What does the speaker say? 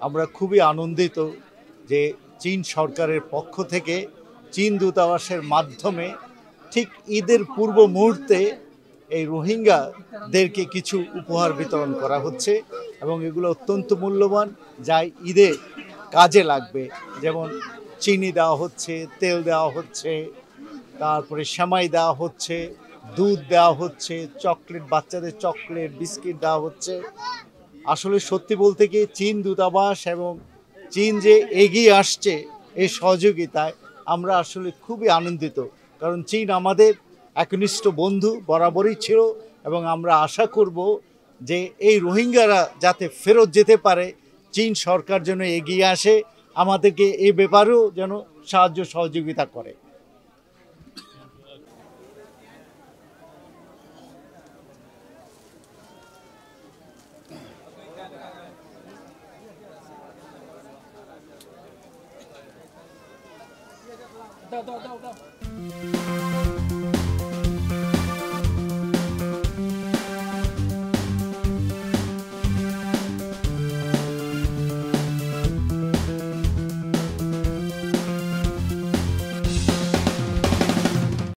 আমরা খুবই আনন্দিত যে চীন সরকারের পক্ষ থেকে চীন দূতাবাসের মাধ্যমে ঠিক ঈদের পূর্ব মুহূর্তে এই রোহিঙ্গাদেরকে কিছু উপহার বিতরণ করা হচ্ছে এবং এগুলো অত্যন্ত মূল্যবান, যা ঈদে কাজে লাগবে। যেমন চিনি দেওয়া হচ্ছে, তেল দেওয়া হচ্ছে, তারপরে সেমাই দেওয়া হচ্ছে, দুধ দেওয়া হচ্ছে, চকলেট, বাচ্চাদের চকলেট, বিস্কিট দেওয়া হচ্ছে। আসলে সত্যি বলতে কি চীন দূতাবাস এবং চীন যে এগিয়ে আসছে এই সহযোগিতায় আমরা আসলে খুবই আনন্দিত, কারণ চীন আমাদের একনিষ্ঠ বন্ধু বরাবরই ছিল এবং আমরা আশা করব যে এই রোহিঙ্গারা যাতে ফেরত যেতে পারে, চীন সরকার যেন এগিয়ে আসে, আমাদেরকে এই ব্যাপারেও যেন সাহায্য সহযোগিতা করে। দাও দাও দাও দাও